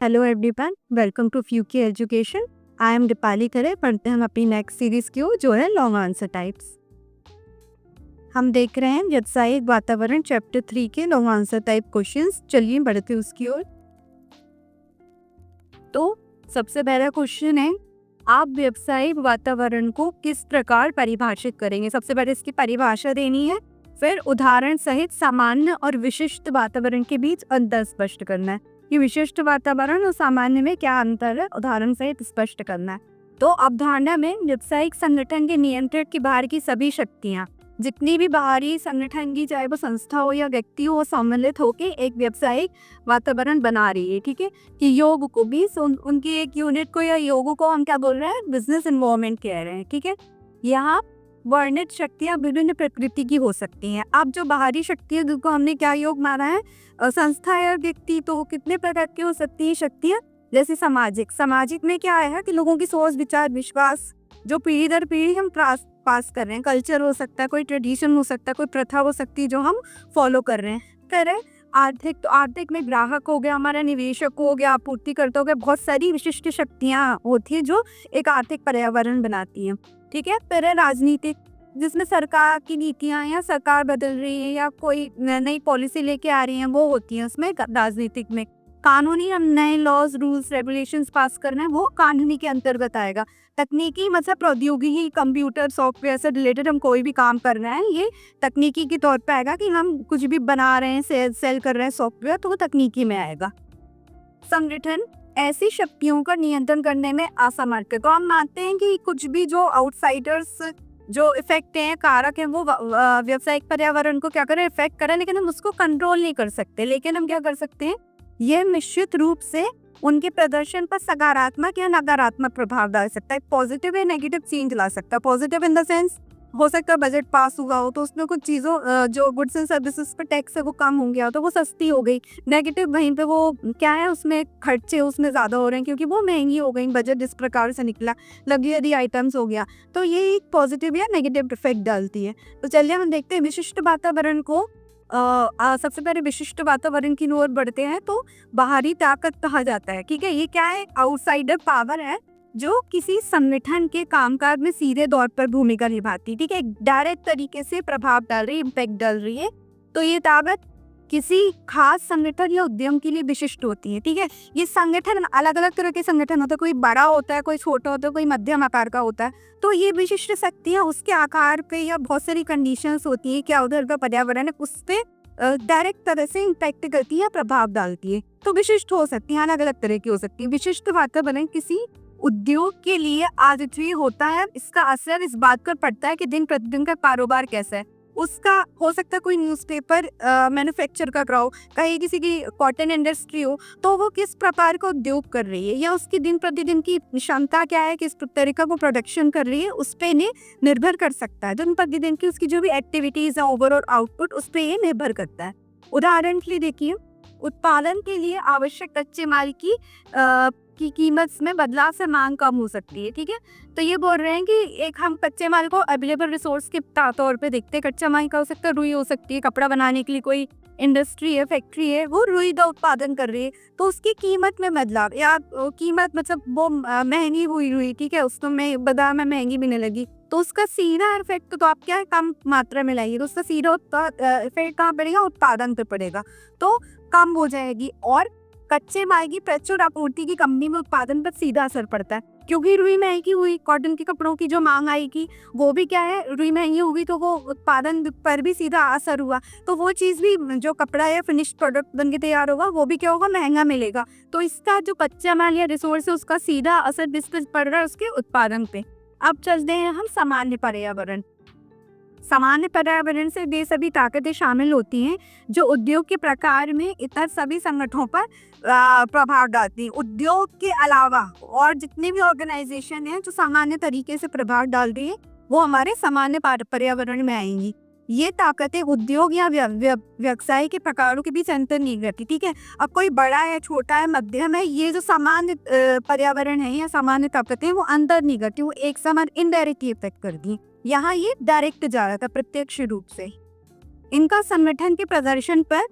Hello everyone, welcome to Fuki education. I am Deepali Khare. पढ़ते हैं हम अपनी नेक्स्ट सीरीज की ओर, जो है लॉन्ग आंसर टाइप्स। हम देख रहे हैं व्यावसायिक वातावरण चैप्टर 3 के लॉन्ग आंसर टाइप क्वेश्चंस। चलिए बढ़ते उसकी ओर। तो सबसे पहला क्वेश्चन है, आप व्यावसायिक वातावरण को किस प्रकार परिभाषित करेंगे। सबसे पहले इसकी परिभाषा देनी है, फिर उदाहरण सहित सामान्य और विशिष्ट वातावरण के बीच अंतर स्पष्ट करना है कि विशिष्ट वातावरण और सामान्य में क्या अंतर है, उदाहरण सहित स्पष्ट करना है। तो अवधारणा में व्यावसायिक संगठन के नियंत्रण की बाहर की सभी शक्तियां, जितनी भी बाहरी संगठन की, चाहे वो संस्था हो या व्यक्ति हो, सम्मिलित होकर एक व्यावसायिक वातावरण बना रही है। ठीक है, कि योग को भी उनकी एक यूनिट को या योग को हम क्या बोल रहे हैं, बिजनेस एनवायरनमेंट कह रहे हैं। ठीक है, यहाँ वर्णित शक्तियां विभिन्न प्रकृति की हो सकती हैं। अब जो बाहरी शक्तियां, जिनको हमने क्या योग माना है, संस्था या व्यक्ति, तो वो कितने प्रकार की हो सकती है शक्तियां। जैसे सामाजिक में क्या है कि लोगों की सोच, विचार, विश्वास जो पीढ़ी दर पीढ़ी हम पास कर रहे हैं। कल्चर हो सकता है, कोई ट्रेडिशन हो सकता है, कोई प्रथा हो सकती है जो हम फॉलो कर रहे हैं। आर्थिक, तो आर्थिक में ग्राहक हो गया, हमारा निवेशक हो गया, आपूर्तिकर्ता हो गया। बहुत सारी विशिष्ट शक्तियां होती है जो एक आर्थिक पर्यावरण बनाती हैं। ठीक है, फिर है राजनीतिक, जिसमें सरकार की नीतियां या सरकार बदल रही है या कोई नई पॉलिसी लेके आ रही है, वो होती है उसमें राजनीतिक में। कानूनी, हम नए लॉज, रूल्स, रेगुलेशंस पास करना है, वो कानूनी के अंतर्गत आएगा। तकनीकी मतलब प्रौद्योगिकी, कंप्यूटर, सॉफ्टवेयर से रिलेटेड हम कोई भी काम कर रहे हैं, ये तकनीकी के तौर पे आएगा। कि हम कुछ भी बना रहे हैं, सेल कर रहे हैं सॉफ्टवेयर, तो वो तकनीकी में आएगा। संगठन ऐसी शक्तियों का नियंत्रण करने में असमर्थ है। तो हम मानते हैं कि कुछ भी जो आउटसाइडर्स, जो इफेक्ट हैं, कारक हैं, वो व्यावसायिक पर्यावरण को क्या करें, इफेक्ट करें, लेकिन हम उसको कंट्रोल नहीं कर सकते। लेकिन हम क्या कर सकते हैं, यह निश्चित रूप से उनके प्रदर्शन पर सकारात्मक या नकारात्मक प्रभाव डाल सकता है। पॉजिटिव या नेगेटिव चेंज ला सकता है। पॉजिटिव इन द सेंस, हो सकता है बजट पास हुआ हो तो उसमें कुछ चीज़ों, जो गुड्स एंड सर्विसेज पर टैक्स है वो कम हो गया, तो वो सस्ती हो गई। नेगेटिव वहीं पे वो क्या है, उसमें खर्चे उसमें ज़्यादा हो रहे हैं क्योंकि वो महंगी हो गई, बजट इस प्रकार से निकला, लग्जरी आइटम्स हो गया। तो ये एक पॉजिटिव या नेगेटिव इफेक्ट डालती है। तो चलिए हम देखते हैं विशिष्ट वातावरण को। सबसे पहले विशिष्ट वातावरण की ओर बढ़ते हैं। तो बाहरी ताकत कहा जाता है। ठीक है, ये क्या है, आउटसाइडर पावर है जो किसी संगठन के कामकाज में सीधे तौर पर भूमिका निभाती है। ठीक है, डायरेक्ट तरीके से प्रभाव डाल रही है, इम्पैक्ट डाल रही है। तो ये ताकत किसी खास संगठन या उद्यम के लिए विशिष्ट होती है। ठीक है, ये संगठन, अलग अलग तरह के संगठन होते हैं, कोई बड़ा होता है, कोई छोटा होता है, कोई मध्यम आकार का होता है। तो ये विशिष्ट शक्तियां उसके आकार पे या बहुत सारी कंडीशंस होती है, क्या उधर का पर्यावरण है, उस पे डायरेक्ट तरह से इम्पैक्ट करती है, प्रभाव डालती है। तो विशिष्ट हो सकती है, अलग अलग तरह की हो सकती है। विशिष्ट वातावरण किसी उद्योग के लिए अद्वितीय होता है। इसका असर इस बात पर पड़ता है कि दिन प्रतिदिन का कारोबार कैसा है। उसका हो सकता है कोई न्यूज़पेपर मैन्युफैक्चर कर रहा हो, कहीं किसी की कॉटन इंडस्ट्री हो, तो वो किस प्रकार का उद्योग कर रही है या उसकी दिन प्रतिदिन की क्षमता क्या है, किस तरीका को प्रोडक्शन कर रही है, उस पर निर्भर कर सकता है। दिन प्रतिदिन की उसकी जो भी एक्टिविटीज है, ओवरऑल आउटपुट, उस पर ये निर्भर करता है। उदाहरण के लिए देखिए, उत्पादन के लिए आवश्यक कच्चे माल की कीमत में बदलाव से मांग कम हो सकती है। ठीक है, तो ये बोल रहे हैं कि एक हम कच्चे माल को अवेलेबल रिसोर्स के तौर पे देखते हैं। कच्चा माल का हो सकता है, रुई हो सकती है। कपड़ा बनाने के लिए कोई इंडस्ट्री है, फैक्ट्री है, वो रुई का उत्पादन कर रही है, तो उसकी कीमत में बदलाव, या कीमत मतलब वो महंगी हुई। ठीक है, उसको में बाजार में महंगी मिलने लगी, तो उसका सीधा इफेक्ट तो आप क्या कम मात्रा में लाइए, तो उसका सीधा इफेक्ट कहाँ पड़ेगा, उत्पादन पे पड़ेगा, तो कम हो जाएगी। और कच्चे माल की प्रचुर आपूर्ति की कंपनी में उत्पादन पर सीधा असर पड़ता है, क्योंकि रुई महंगी हुई, कॉटन के कपड़ों की जो मांग आएगी वो भी क्या है, रुई महंगी हुई, तो वो उत्पादन पर भी सीधा असर हुआ। तो वो चीज़ भी, जो कपड़ा या फिनिश्ड प्रोडक्ट बन के तैयार होगा, वो भी क्या होगा, महंगा मिलेगा। तो इसका जो कच्चा माल या रिसोर्स है, उसका सीधा असर किस पे पड़ रहा है, उसके उत्पादन पे। अब चलते हैं हम सामान्य पर्यावरण। सामान्य पर्यावरण से वे सभी ताकतें शामिल होती हैं जो उद्योग के प्रकार में इतर सभी संगठनों पर प्रभाव डालती हैं। उद्योग के अलावा और जितने भी ऑर्गेनाइजेशन हैं जो सामान्य तरीके से प्रभाव डाल रही है, वो हमारे सामान्य पर्यावरण में आएंगी। ये ताकतें उद्योग या व्यवसाय के प्रकारों के बीच अंतर नहीं करती। ठीक है, अब कोई बड़ा है, छोटा है, मध्यम है, ये जो सामान्य पर्यावरण है या सामान्य ताकतें, वो अंतर नहीं करती, वो एक समान इनडायरेक्टली इफेक्ट करती हैं। यहाँ ये डायरेक्ट जा रहा था, प्रत्यक्ष रूप से। इनका संगठन के प्रदर्शन पर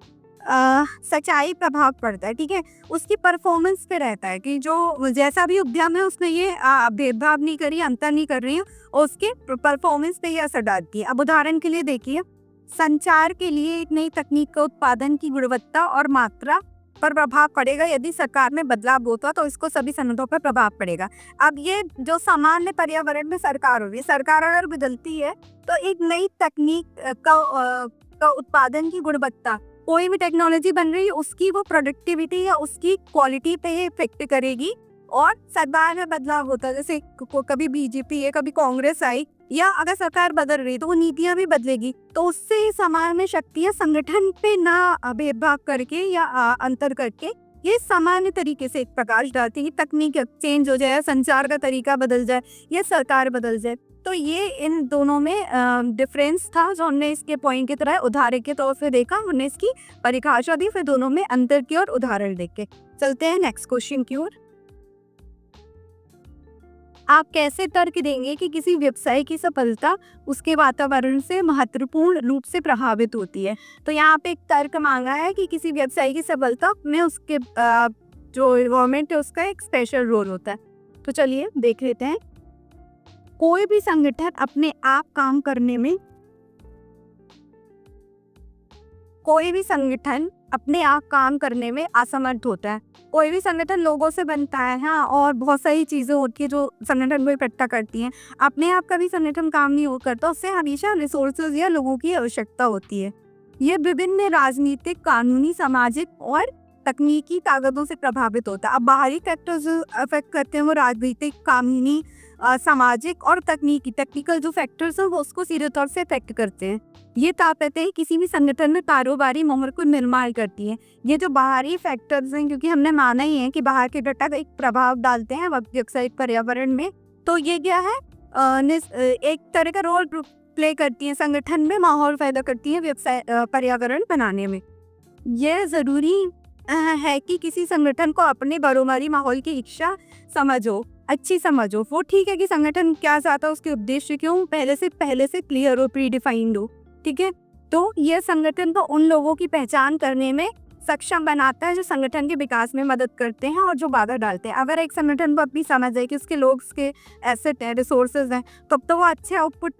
सच्चाई प्रभाव पड़ता है, ठीक है। उसकी परफॉर्मेंस पे रहता है कि जो जैसा भी उद्यम है उसने ये भेदभाव नहीं करी, अंतर नहीं कर रही है और उसके परफॉर्मेंस पे ये असर डालती है। अब उदाहरण के लिए देखिए, संचार के लिए एक नई तकनीक का उत्पादन की गुणवत्ता और मात्रा पर प्रभाव पड़ेगा। यदि सरकार में बदलाव होता तो इसको सभी सनदों पर प्रभाव पड़ेगा। अब ये जो सामान्य पर्यावरण में सरकार हो रही है, सरकार अगर बदलती है तो एक नई तकनीक का उत्पादन की गुणवत्ता, कोई भी टेक्नोलॉजी बन रही है उसकी वो प्रोडक्टिविटी या उसकी क्वालिटी पे इफेक्ट करेगी। और सरकार में बदलाव होता है, जैसे कभी बीजेपी है, कभी कांग्रेस आई, या अगर सरकार बदल रही तो वो नीतियां भी बदलेगी। तो उससे सामान्य शक्तियां संगठन पे ना भेदभाव करके या अंतर करके ये सामान्य तरीके से एक प्रकाश डालती है। तकनीक चेंज हो जाए, संचार का तरीका बदल जाए या सरकार बदल जाए, तो ये इन दोनों में डिफरेंस था जो हमने इसके पॉइंट की तरह उदाहरण के तौर पे देखा। हमने इसकी परिभाषा दी, फिर दोनों में अंतर की और उदाहरण देख के चलते हैं नेक्स्ट क्वेश्चन की ओर। आप कैसे तर्क देंगे कि किसी व्यवसाय की सफलता उसके वातावरण से महत्वपूर्ण रूप से प्रभावित होती है? तो यहाँ पे एक तर्क मांगा है कि किसी व्यवसाय की सफलता में उसके जो एनवायरमेंट है उसका एक स्पेशल रोल होता है। तो चलिए देख लेते हैं। कोई भी संगठन अपने आप काम करने में असमर्थ होता है। कोई भी संगठन लोगों से बनता है, हाँ, और बहुत सारी चीज़ें होती है जो संगठन को इकट्ठा करती हैं। अपने आप का भी संगठन काम नहीं करता, उससे हमेशा रिसोर्सेज या लोगों की आवश्यकता होती है। ये विभिन्न राजनीतिक, कानूनी, सामाजिक और तकनीकी ताकतों से प्रभावित होता है। अब बाहरी फैक्टर्स जो अफेक्ट करते हैं वो राजनीतिक, कानूनी, सामाजिक और टेक्निकल जो फैक्टर्स हैं वो उसको सीधे तौर से अफेक्ट करते हैं। ये ताकतें किसी भी संगठन में कारोबारी माहौल को निर्माण करती हैं। ये जो बाहरी फैक्टर्स हैं, क्योंकि हमने माना ही है कि बाहर के घटक एक प्रभाव डालते हैं व्यावसायिक पर्यावरण में, तो ये क्या है, एक तरह का रोल प्ले करती हैं, संगठन में माहौल पैदा करती हैं व्यवसाय पर्यावरण बनाने में। यह जरूरी है कि किसी संगठन को अपने कारोबारी माहौल की इच्छा अच्छी समझ हो। वो ठीक है कि संगठन क्या चाहता है, उसके उद्देश्य क्यों पहले से क्लियर हो, प्री डिफाइंड हो, ठीक है। तो यह संगठन को उन लोगों की पहचान करने में सक्षम बनाता है जो संगठन के विकास में मदद करते हैं और जो बाधा डालते हैं। अगर एक संगठन को अपनी समझ है कि उसके लोग, उसके एसेट है, रिसोर्सेज हैं, तब तो वो अच्छे आउटपुट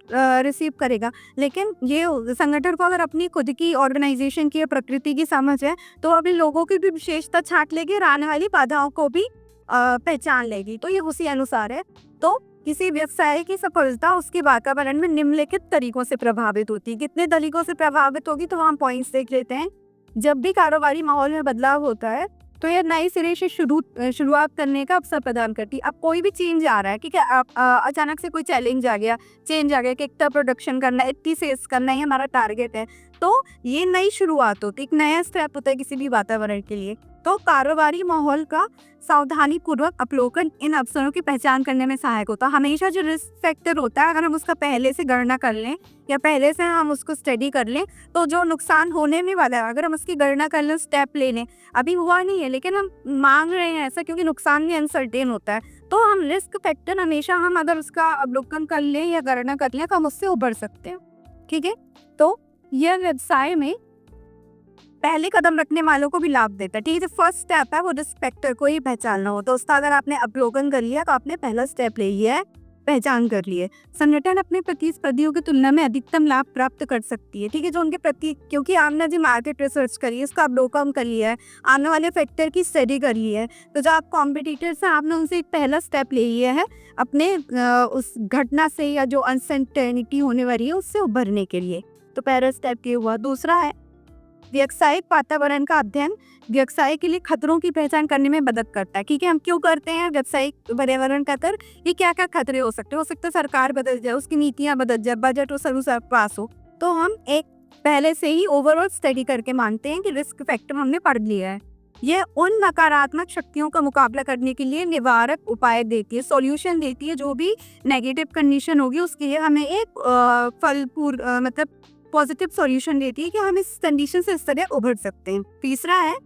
रिसीव करेगा। लेकिन ये संगठन को अगर अपनी खुद की ऑर्गेनाइजेशन की प्रकृति की समझ है तो अपने लोगों की भी विशेषता छांट लेगी और आने वाली बाधाओं को भी पहचान लेगी। तो ये उसी अनुसार है। तो किसी व्यवसाय की सफलता उसके वातावरण में निम्नलिखित तरीकों से प्रभावित होती है। कितने तरीकों से प्रभावित होगी तो हम पॉइंट्स देख लेते हैं। जब भी कारोबारी माहौल में बदलाव होता है तो यह नए सिरे से शुरुआत करने का अवसर प्रदान करती है। अब कोई भी चेंज आ रहा है, ठीक है, अचानक से कोई चैलेंज आ गया, कि इतना प्रोडक्शन करना है, इतनी सेल्स करना है, हमारा टारगेट है, तो ये नई शुरुआत होती है, एक नया स्टेप होता है किसी भी वातावरण के लिए। तो कारोबारी माहौल का सावधानी पूर्वक अवलोकन इन अवसरों की पहचान करने में सहायक होता है। हमेशा जो रिस्क फैक्टर होता है, अगर हम उसका पहले से गणना कर लें या पहले से हम उसको स्टडी कर लें, तो जो नुकसान होने में वाला है अगर हम उसकी गणना कर लें, स्टेप ले लें, अभी हुआ नहीं है लेकिन हम मांग रहे हैं ऐसा, क्योंकि नुकसान भी अनसर्टेन होता है, तो हम रिस्क फैक्टर हमेशा हम अगर उसका अवलोकन कर लें या गणना कर लें तो हम उससे उबर सकते हैं, ठीक है। तो यह व्यवसाय में पहले कदम रखने वालों को भी लाभ देता है, ठीक है। जो फर्स्ट स्टेप है वो रिस्क फैक्टर को ही पहचानना हो। तो उसका अगर आपने अवलोकन कर लिया तो आपने पहला स्टेप ले लिया है, पहचान कर लिए। संगठन अपने प्रतिस्पर्धियों की तुलना में अधिकतम लाभ प्राप्त कर सकती है, ठीक है, जो उनके प्रति, क्योंकि आपने जो मार्केट रिसर्च करी है उसका अवलोकन कर लिया है, आने वाले फैक्टर की स्टडी कर ली है, तो जो आप कॉम्पिटिटर्स हैं आपने उनसे एक पहला स्टेप ले लिया है अपने उस घटना से या जो अनसर्टेनिटी होने वाली है उससे उभरने के लिए। तो पहला स्टेप ये हुआ। दूसरा है व्यावसायिक वातावरण का अध्ययन व्यवसाय के लिए खतरों की पहचान करने में मदद करता है, ठीक है। हम क्यों करते हैं व्यावसायिक पर्यावरण का अध्ययन, ये क्या क्या खतरे हो सकते हैं। हो सकता है सरकार बदल जाए, उसकी नीतियां बदल जाए, बजट और सर्व पास हो, तो हम एक पहले से ही ओवरऑल स्टडी करके मानते हैं कि रिस्क फैक्टर हमने पढ़ लिया है। ये उन नकारात्मक शक्तियों का मुकाबला करने के लिए निवारक उपाय देती है, सॉल्यूशन देती है। जो भी नेगेटिव कंडीशन होगी उसके लिए हमें एक फलपूर्ण मतलब पॉजिटिव सॉल्यूशन देती है कि हम इस कंडीशन से इस तरह उभर सकते हैं। तीसरा है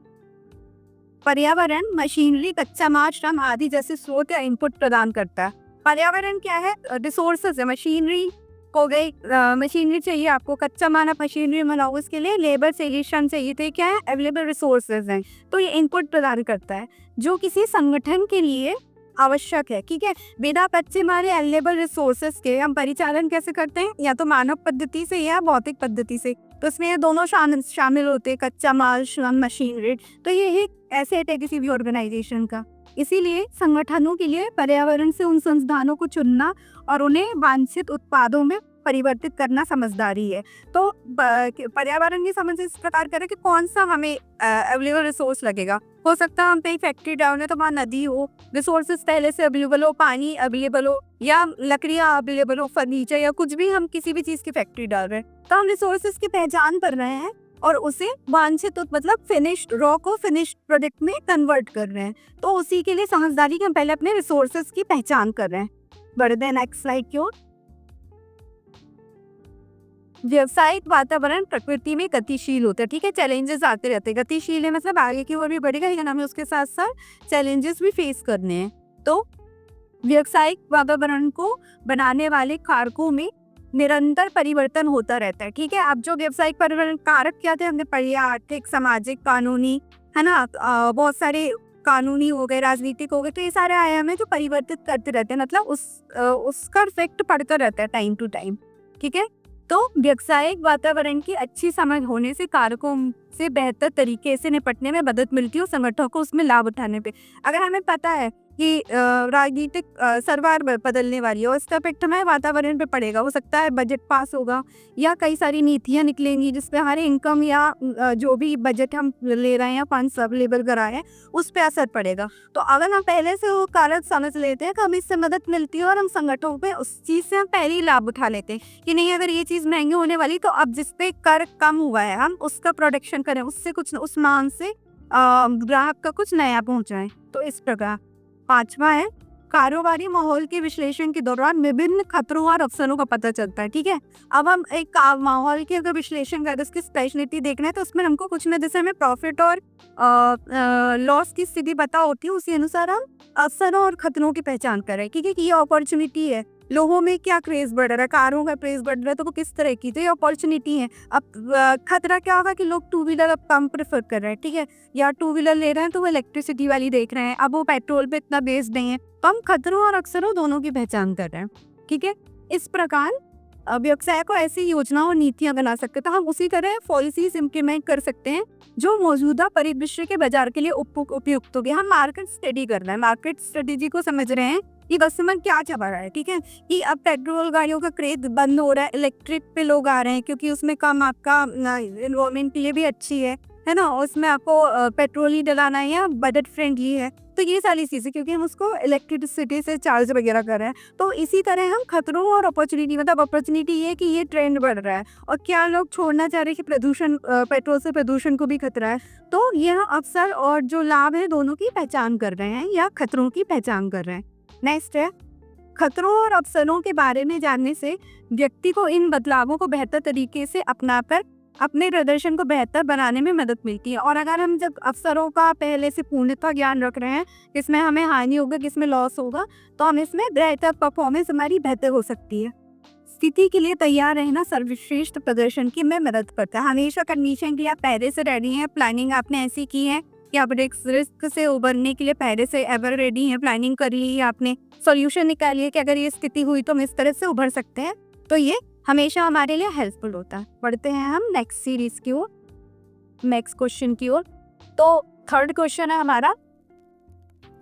पर्यावरण मशीनरी, कच्चा माल, श्रम आदि जैसे स्रोत या इनपुट प्रदान करता है। पर्यावरण क्या है, रिसोर्सेज है, मशीनरी, हो गई मशीनरी चाहिए आपको, कच्चा माल आप मशीनरी बनाओ, उसके लिए लेबर चाहिए, श्रम चाहिए। तो ये क्या है? अवेलेबल रिसोर्सेज हैं। तो ये इनपुट प्रदान करता है जो किसी संगठन के लिए आवश्यक है। ठीक है, बिना कच्चे माल या अवेलेबल रिसोर्सेज के हम परिचालन कैसे करते हैं? या तो मानव पद्धति से या भौतिक पद्धति से। तो इसमें ये दोनों शामिल होते हैं, कच्चा माल, श्रम, मशीनरी। तो ये एक एसेट है किसी भी ऑर्गेनाइजेशन का। इसीलिए संगठनों के लिए पर्यावरण से उन संसाधनों को चुनना और उन्हें वांछित उत्पादों में परिवर्तित करना समझदारी है। तो पर्यावरण की समझ इस प्रकार करें कि कौन सा हमें अवेलेबल रिसोर्स लगेगा। हो सकता है हम कहीं फैक्ट्री डाउन है तो वहाँ नदी हो, रिसोर्सेज पहले से अवेलेबल हो, पानी अवेलेबल हो, या लकड़ियाँ अवेलेबल हो, फर्नीचर या कुछ भी, हम किसी भी चीज़ की फैक्ट्री डाल रहे हैं तो हम रिसोर्सेज की पहचान कर रहे हैं और उसे वांछित मतलब फिनिश्ड रॉ को फिनिश्ड प्रोडक्ट में कन्वर्ट कर रहे हैं। तो उसी के लिए समझदारी कि हम पहले अपने रिसोर्सेज की पहचान कर रहे हैं। बढ़ते हैं नेक्स्ट स्लाइड की ओर। व्यावसायिक वातावरण प्रकृति में गतिशील होता है। ठीक है, चैलेंजेस आते रहते हैं। गतिशील है मतलब आगे की ओर भी बढ़ेगा, लेकिन हमें उसके साथ साथ चैलेंजेस भी फेस करने हैं। तो व्यावसायिक वातावरण को बनाने वाले कारकों में निरंतर परिवर्तन होता रहता है। ठीक है, अब जो व्यावसायिक पर्यावरण कारक क्या थे हमने पढ़ी, आर्थिक, सामाजिक, कानूनी, है ना, बहुत सारे कानूनी हो गए, राजनीतिक हो गए। तो ये सारे आयाम है जो परिवर्तित करते रहते हैं, मतलब उसका इफेक्ट पड़ता रहता है टाइम टू टाइम। ठीक है, तो व्यावसायिक वातावरण की अच्छी समझ होने से कारकों से बेहतर तरीके से निपटने में मदद मिलती है और संगठनों को उसमें लाभ उठाने पे। अगर हमें पता है कि राजनीतिक सरकार बदलने वाली है और इसका इफेक्ट हमें वातावरण पे पड़ेगा, हो सकता है बजट पास होगा या कई सारी नीतियां निकलेंगी जिसपे हमारे इनकम या जो भी बजट हम ले रहे हैं या फंड्स अवेलेबल कराए हैं उस पर असर पड़ेगा। तो अगर हम पहले से वो कारक समझ लेते हैं तो हमें इससे मदद मिलती है और हम संगठनों पे उस चीज़ से हम पहले ही लाभ उठा लेते हैं कि नहीं, अगर ये चीज़ महंगी होने वाली तो अब जिसपे कर कम हुआ है हम उसका प्रोडक्शन करें, उससे कुछ उस मांग से ग्राहक का कुछ नया पहुँचाएं। तो इस प्रकार। पांचवा है कारोबारी माहौल के विश्लेषण के दौरान विभिन्न खतरों और अवसरों का पता चलता है। ठीक है, अब हम एक माहौल के अगर विश्लेषण करें, उसकी स्पेशलिटी देखना है तो उसमें हमको कुछ ना, जैसे हमें प्रॉफिट और लॉस की स्थिति पता होती है, उसी अनुसार हम अवसरों और खतरों की पहचान करें। ठीक है, कि ये अपॉर्चुनिटी है, लोगों में क्या क्रेज बढ़ रहा है, कारों का क्रेज बढ़ रहा है तो वो किस तरह की, तो ये अपॉर्चुनिटी है। अब खतरा क्या होगा कि लोग टू व्हीलर अब कम प्रेफर कर रहे हैं। ठीक है, या टू व्हीलर ले रहे हैं तो वो इलेक्ट्रिसिटी वाली देख रहे हैं, अब वो पेट्रोल पे इतना बेस्ड नहीं है। तो हम खतरों और अवसरों दोनों की पहचान कर रहे हैं। ठीक है, इस प्रकार व्यवसाय को ऐसी योजना और नीतियां बना सकते हैं। तो हम उसी तरह पॉलिसीज इम्प्लीमेंट कर सकते हैं जो मौजूदा परिदृश्य के बाजार के लिए उपयुक्त होगी। हम मार्केट स्टडी कर रहे हैं, मार्केट स्ट्रेटेजी को समझ रहे हैं कि कस्टमर क्या चाह रहा है। ठीक है, कि अब पेट्रोल गाड़ियों का क्रेज बंद हो रहा है, इलेक्ट्रिक पे लोग आ रहे हैं क्योंकि उसमें कम आपका एनवायरमेंट के लिए भी अच्छी है ना, उसमें आपको पेट्रोल ही डलाना है या बजट फ्रेंडली है। तो ये सारी चीज़ें क्योंकि हम उसको इलेक्ट्रिसिटी से चार्ज वगैरह कर रहे हैं। तो इसी तरह हम खतरों और अपॉर्चुनिटी, मतलब अपॉर्चुनिटी ये कि ये ट्रेंड बढ़ रहा है और क्या लोग छोड़ना चाह रहे हैं कि प्रदूषण, पेट्रोल से प्रदूषण को भी खतरा है। तो यह अवसर और जो लाभ है दोनों की पहचान कर रहे हैं या खतरों की पहचान कर रहे हैं। नेक्स्ट है खतरों और अवसरों के बारे में जानने से व्यक्ति को इन बदलावों को बेहतर तरीके से अपनाकर अपने प्रदर्शन को बेहतर बनाने में मदद मिलती है। और अगर हम जब अवसरों का पहले से पूर्णतः ज्ञान रख रहे हैं, किसमें हमें हानि होगा, किसमें लॉस होगा, तो हम इसमें बेहतर परफॉर्मेंस हमारी बेहतर हो सकती है। स्थिति के लिए तैयार रहना सर्वश्रेष्ठ प्रदर्शन की में मदद करता है। हमेशा कंडीशन के लिए आप पहले से रेडी हैं, प्लानिंग आपने ऐसी की है कि आप रिस्क से उबरने के लिए पहले से एवर रेडी हैं, प्लानिंग कर ली है आपने, सॉल्यूशन निकाली है कि अगर ये स्थिति हुई तो हम इस तरह से उभर सकते हैं। तो ये हमेशा हमारे लिए हेल्पफुल होता है। बढ़ते हैं हम नेक्स्ट सीरीज की ओर, नेक्स्ट क्वेश्चन की ओर। तो थर्ड क्वेश्चन है हमारा,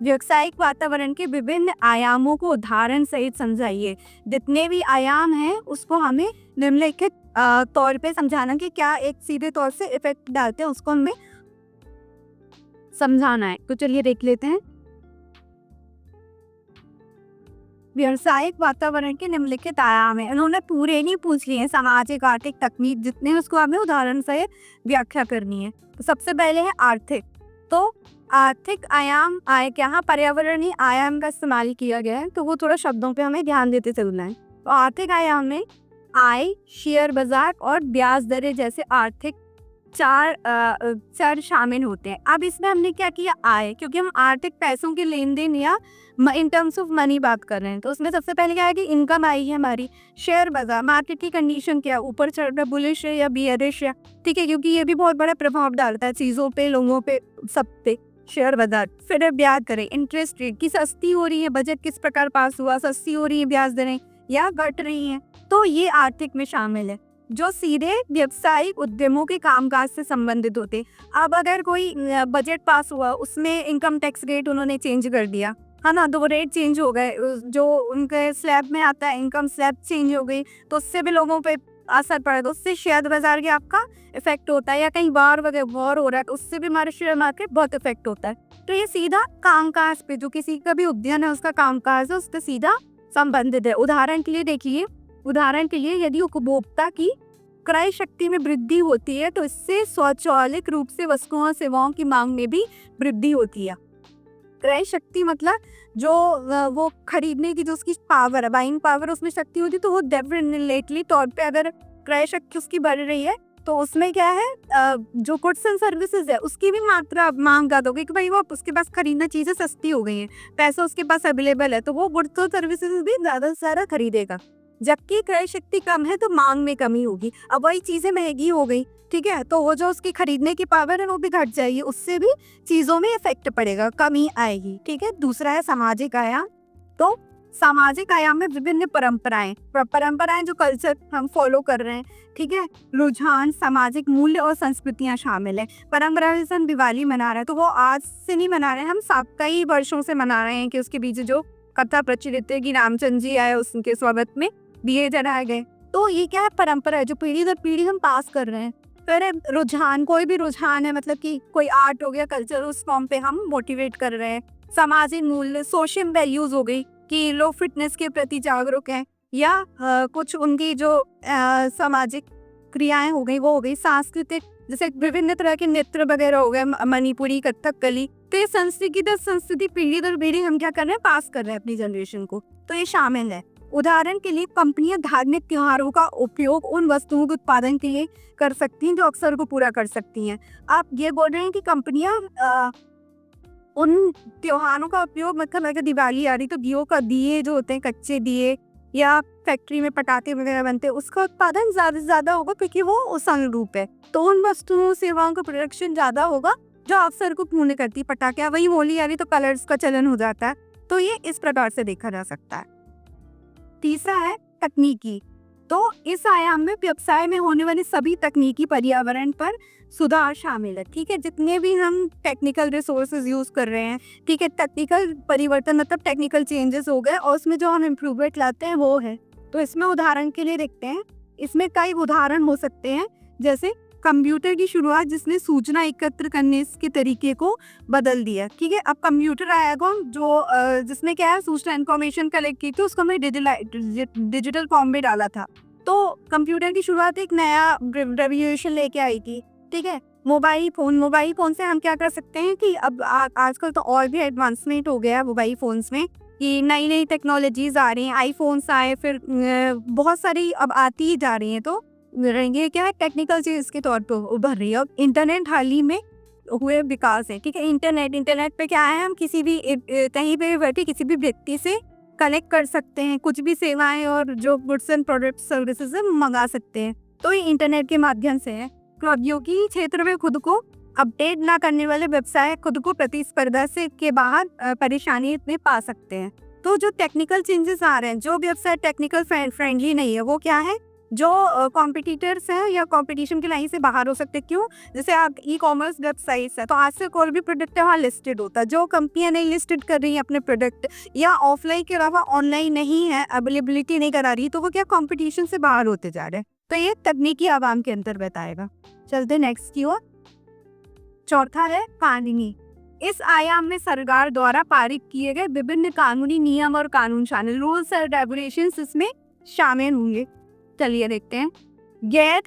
व्यावसायिक वातावरण के विभिन्न आयामों को उदाहरण सहित समझाइए। जितने भी आयाम हैं उसको हमें निम्नलिखित तौर पे समझाना कि क्या एक सीधे तौर से इफेक्ट डालते हैं, उसको हमें समझाना है। तो चलिए देख लेते हैं। व्यावसायिक वातावरण के निम्नलिखित आयाम है। उन्होंने पूरे नहीं पूछ लिए हैं, सामाजिक, आर्थिक, तकनीक जितने, उसको हमें उदाहरण से व्याख्या करनी है। तो सबसे पहले है आर्थिक। तो आर्थिक आयाम यहाँ पर्यावरणीय आयाम का इस्तेमाल किया गया है, तो वो थोड़ा शब्दों पे हमें ध्यान देते चलना है। तो आर्थिक आयाम में आय, शेयर बाजार और ब्याज दरें जैसे आर्थिक चार शामिल होते हैं। अब इसमें हमने क्या किया, आय, क्योंकि हम आर्थिक पैसों के लेन देन या इन टर्म्स ऑफ मनी बात कर रहे हैं, तो उसमें सबसे पहले क्या है कि इनकम आई है हमारी। शेयर बाजार, मार्केट की कंडीशन क्या है, ऊपर चढ़ रहा है, बुलिश है या बियरिश है, ठीक है, क्योंकि ये भी बहुत बड़ा प्रभाव डालता है चीज़ों पे, लोगों पे, सब पे, शेयर बाजार। फिर ब्याज करें, इंटरेस्ट रेट की सस्ती हो रही है, बजट किस प्रकार पास हुआ, सस्ती हो रही है ब्याज दरें या घट रही हैं, तो ये आर्थिक में शामिल है, जो सीधे व्यवसायिक उद्यमों के कामकाज से संबंधित होते हैं। अब अगर कोई बजट पास हुआ, उसमें इनकम टैक्स रेट उन्होंने चेंज कर दिया, है ना, तो वो रेट चेंज हो गए, जो उनके स्लैब में आता है इनकम स्लैब चेंज हो गई, तो उससे भी लोगों पे असर पड़ा, तो उससे शेयर बाजार के आपका इफेक्ट होता है, या कहीं वॉर हो रहा है तो उससे भी हमारे शेयर मार्केट बहुत इफेक्ट होता है। तो ये सीधा कामकाज पे, जो किसी का भी उद्यम है उसका कामकाज है, उससे सीधा संबंधित है। उदाहरण के लिए देखिए, उदाहरण के लिए यदि उपभोक्ता की क्रय शक्ति में वृद्धि होती है तो इससे स्वचालित रूप से वस्तुओं और सेवाओं की मांग में भी वृद्धि होती है। क्रय शक्ति मतलब जो वो खरीदने की जो उसकी पावर है, बाइंग पावर, उसमें शक्ति होती है, तो वो डेफिनेटली तौर पे अगर क्रय शक्ति उसकी बढ़ रही है तो उसमें क्या है, जो गुड्स एंड सर्विसेज है उसकी भी मात्रा मांग ज्यादा होगी कि भाई वो उसके पास खरीदना चीजें सस्ती हो गई हैं, पैसा उसके पास अवेलेबल है, तो वो गुड्स और सर्विसेज भी ज्यादा से ज्यादा खरीदेगा। जबकि क्रय शक्ति कम है तो मांग में कमी होगी, अब वही चीजें महंगी हो गई, ठीक है, तो वो जो उसकी खरीदने की पावर है वो भी घट जाएगी, उससे भी चीजों में इफेक्ट पड़ेगा, कमी आएगी, ठीक है। दूसरा है सामाजिक आयाम। तो सामाजिक आयाम में विभिन्न परंपराएं जो कल्चर हम फॉलो कर रहे हैं, ठीक है, रुझान, सामाजिक मूल्य और संस्कृतियां शामिल है। परंपरा जैसे हम दिवाली मना रहे हैं तो वो आज से नहीं मना रहे हैं, हम कई वर्षों से मना रहे हैं, कि उसके पीछे जो कथा प्रचलित है कि रामचंद्र जी आए, उसके स्वागत में दिए जलाए गए, तो ये क्या है, परंपरा है जो पीढ़ी दर पीढ़ी हम पास कर रहे हैं। फिर रुझान, कोई भी रुझान है, मतलब कि कोई आर्ट हो गया, कल्चर, उस फॉर्म पे हम मोटिवेट कर रहे हैं। सामाजिक मूल्य, सोशल वैल्यूज हो गई कि लोग फिटनेस के प्रति जागरूक हैं, या कुछ उनकी जो सामाजिक क्रियाएं हो गई वो हो गई। सांस्कृतिक, जैसे विभिन्न तरह के नृत्य वगैरह हो गए, मणिपुरी, कथकली, तो ये संस्कृति पीढ़ी दर पीढ़ी हम क्या कर रहे हैं, पास कर रहे हैं अपनी जनरेशन को, तो ये शामिल है। उदाहरण के लिए कंपनियां धार्मिक त्योहारों का उपयोग उन वस्तुओं के उत्पादन के लिए कर सकती हैं जो अवसर को पूरा कर सकती हैं। आप ये बोल रहे हैं कि कंपनियां उन त्योहारों का उपयोग, मतलब अगर दिवाली आ रही तो दिए जो होते हैं, कच्चे दिए या फैक्ट्री में पटाखे वगैरह बनते हैं, उसका उत्पादन ज्यादा से ज्यादा होगा क्योंकि वो उस अनुरूप है, तो उन वस्तुओं सेवाओं का प्रोडक्शन ज्यादा होगा जो अवसर को पूर्ण करती है। पटाखे, वही होली आ रही तो कलर्स का चलन हो जाता है, तो ये इस प्रकार से देखा जा सकता है। तीसरा है तकनीकी। तो इस आयाम में व्यवसाय में होने वाले सभी तकनीकी पर्यावरण पर सुधार शामिल है, ठीक है, जितने भी हम टेक्निकल रिसोर्सेज यूज कर रहे हैं, ठीक है, टेक्निकल परिवर्तन मतलब टेक्निकल चेंजेस हो गए और उसमें जो हम इम्प्रूवमेंट लाते हैं वो है। तो इसमें उदाहरण के लिए देखते हैं, इसमें कई उदाहरण हो सकते हैं, जैसे कंप्यूटर की शुरुआत जिसने सूचना एकत्र करने के तरीके को बदल दिया, ठीक है। अब कंप्यूटर आएगा जो जिसने क्या है, सूचना इन्फॉर्मेशन कलेक्ट की थी, उसको हमने डिजिटल फॉर्म में डाला था। तो कंप्यूटर की शुरुआत एक नया रेवोल्यूशन लेके आई थी, ठीक है। मोबाइल फोन से हम क्या कर सकते हैं कि अब आजकल तो और भी एडवांसमेंट हो गया मोबाइल फोन्स में, कि नई नई टेक्नोलॉजीज आ रही हैं, आईफोन्स आए, फिर बहुत सारी अब आती ही जा रही हैं, तो रहेंगे क्या है, टेक्निकल चीज के तौर पर उभर रही है। अब इंटरनेट हाल ही में हुए विकास है, ठीक है। इंटरनेट पे क्या है, हम किसी भी कहीं पे बैठे किसी भी व्यक्ति से कनेक्ट कर सकते हैं, कुछ भी सेवाएं और जो गुड्स एंड प्रोडक्ट सर्विसेज मंगा सकते हैं, तो ये इंटरनेट के माध्यम से है। प्रौद्योगिकी क्षेत्र में खुद को अपडेट ना करने वाले व्यवसाय खुद को प्रतिस्पर्धा से के बाहर परेशानी में पा सकते हैं। तो जो टेक्निकल चेंजेस आ रहे हैं, जो व्यवसाय टेक्निकल फ्रेंडली नहीं है, वो क्या है, जो कॉम्पिटिटर्स हैं या कंपटीशन की लाइन से बाहर हो सकते हैं। क्यों, जैसे आप ई कॉमर्स वेबसाइट्स है, तो आज से कोई भी प्रोडक्ट है वहाँ लिस्टेड होता है, जो कंपनियां नहीं लिस्टेड कर रही है अपने प्रोडक्ट, या ऑफलाइन के अलावा ऑनलाइन नहीं है, अवेलेबिलिटी नहीं करा रही, तो वो क्या कंपटीशन से बाहर होते जा रहे हैं। तो ये तकनीकी आवाम के अंतर्गत आएगा। चलते नेक्स्ट की ओर। चौथा है कानूनी। इस आयाम में सरकार द्वारा पारित किए गए विभिन्न कानूनी नियम और कानून शामिल, रूल्स और रेगुलेशंस इसमें शामिल होंगे। चलिए देखते हैं। गैर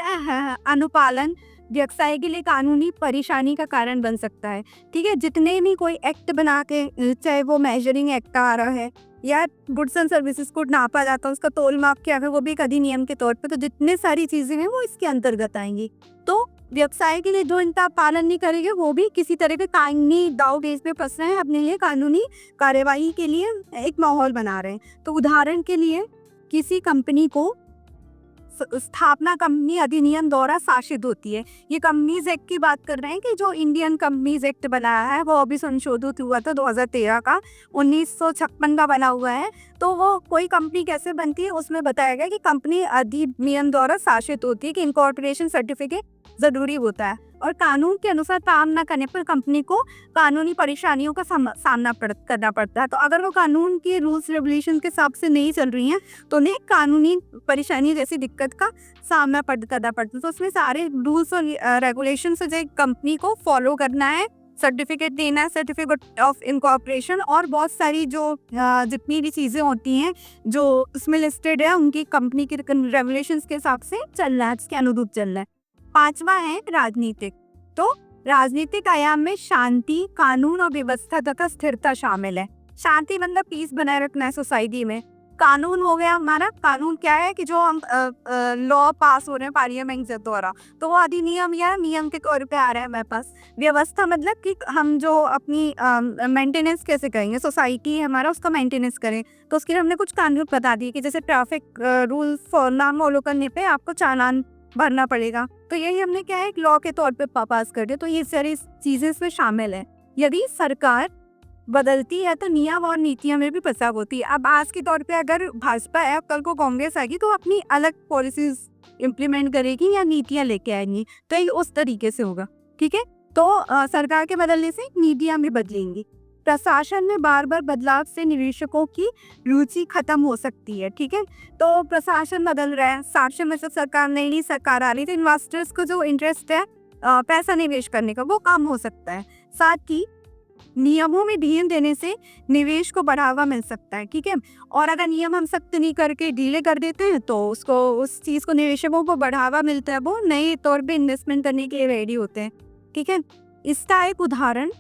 अनुपालन व्यवसाय के लिए कानूनी परेशानी का कारण बन सकता है, ठीक है। जितने भी कोई एक्ट बना के, चाहे वो मेजरिंग एक्ट आ रहा है या गुड्स एंड सर्विसेज को नापा जाता है, उसका तोल माप क्या है, वो भी एक अधिनियम के तौर पे, तो जितने सारी चीजें हैं वो इसके अंतर्गत आएंगी। तो व्यवसाय के लिए जो इनका पालन नहीं करेंगे वो भी किसी तरह के कानूनी दाव पेच में फंस रहे हैं, अपने लिए कानूनी कार्यवाही के लिए एक माहौल बना रहे हैं। तो उदाहरण के लिए किसी कंपनी को स्थापना कंपनी अधिनियम द्वारा शासित होती है। ये कंपनीज एक्ट की बात कर रहे हैं कि जो इंडियन कंपनीज एक्ट बनाया है वो अभी संशोधित हुआ था 2013 का, 1956 का बना हुआ है। तो वो कोई कंपनी कैसे बनती है उसमें बताया गया कि कंपनी अधिनियम द्वारा शासित होती है, कि इनकॉर्पोरेशन सर्टिफिकेट जरूरी होता है और कानून के अनुसार काम न करने पर कंपनी को कानूनी परेशानियों का सामना करना पड़ता है। तो अगर वो कानून के रूल्स रेगुलेशन के हिसाब से नहीं चल रही हैं तो उन्हें कानूनी परेशानी जैसी दिक्कत का सामना करना पड़ता है। तो उसमें सारे रूल्स और रेगुलेशन से जो कंपनी को फॉलो करना है, सर्टिफिकेट देना है, सर्टिफिकेट ऑफ इनकॉर्पोरेशन, और बहुत सारी जो जितनी भी चीज़ें होती हैं जो उसमें लिस्टेड है उनकी कंपनी के रेगुलेशंस के हिसाब से चलना है, इसके अनुरूप चलना है। 5वां है राजनीतिक। तो राजनीतिक आयाम में शांति, कानून और व्यवस्था तथा स्थिरता शामिल है। शांति मतलब पीस बनाए रखना है सोसाइटी में। कानून हो गया हमारा, कानून क्या है कि जो हम लॉ पास हो रहे हैं पार्लियामेंट के द्वारा, तो वो अधिनियम या नियम के तौर पे आ रहा है हमारे पास। व्यवस्था मतलब कि हम जो अपनी मेंटेनेंस कैसे करेंगे, सोसाइटी है हमारा उसका मेंटेनेंस करें, तो उसके लिए हमने कुछ कानून बता दिए कि जैसे ट्रैफिक रूल्स ना फॉलो करने पे आपको चालान भरना पड़ेगा। तो यही हमने क्या है एक लॉ के तौर पे पास कर दिया। तो ये सारी चीजें इसमें शामिल है। यदि सरकार बदलती है तो नियम और नीतियां में भी बदलाव होती है। अब आज के तौर पे अगर भाजपा है, कल को कांग्रेस आएगी तो अपनी अलग पॉलिसीज इम्प्लीमेंट करेगी या नीतियां लेके आएंगी, तो ये उस तरीके से होगा। ठीक है, तो सरकार के बदलने से नीतियां भी बदलेंगी। प्रशासन में बार बार बदलाव से निवेशकों की रुचि खत्म हो सकती है। ठीक है, तो प्रशासन बदल रहा है, शासन में से सरकार नई सरकार आ रही, तो इन्वेस्टर्स को जो इंटरेस्ट है पैसा निवेश करने का वो कम हो सकता है। साथ ही नियमों में ढील देने से निवेश को बढ़ावा मिल सकता है। ठीक है, और अगर नियम हम सख्त नहीं करके ढीले कर देते हैं तो उसको उस चीज़ को निवेशकों को बढ़ावा मिलता है, वो नए तौर पे इन्वेस्टमेंट करने के लिए रेडी होते हैं। ठीक है, इसका एक उदाहरण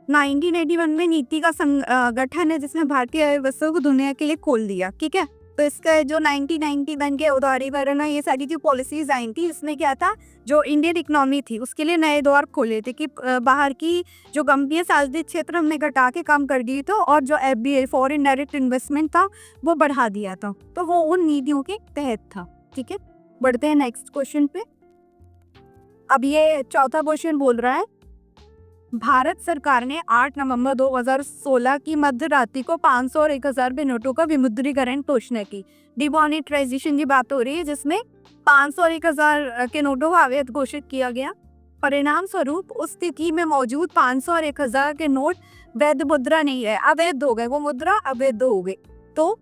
1981 में नीति का गठन है जिसमें भारतीय अर्थव्यवस्था को दुनिया के लिए खोल दिया। ठीक है, तो इसका जो 1991 के उदारीकरण है, ये सारी जो पॉलिसीज आई थी इसमें क्या था, जो इंडियन इकोनॉमी थी उसके लिए नए द्वार खोले थे कि बाहर की जो कंपनियां सार्वजनिक क्षेत्र हमने घटा के कम कर दी तो, और जो FDI फॉरेन डायरेक्ट इन्वेस्टमेंट था वो बढ़ा दिया था, तो वो उन नीतियों के तहत था। ठीक है, बढ़ते हैं नेक्स्ट क्वेश्चन पे। अब ये चौथा क्वेश्चन बोल रहा है, भारत सरकार ने 8 नवंबर 2016 की मध्य रात्रि को 500 और 1000 रुपये नोटों का विमुद्रीकरण घोषणा की। डिमोनेटाइजेशन की बात हो रही है जिसमें 500 और 1000 के नोटों को अवैध घोषित किया गया। परिणाम स्वरूप उस स्थिति में मौजूद 500 और 1000 के नोट वैध मुद्रा नहीं है, अवैध हो गए, वो मुद्रा अवैध हो गई। तो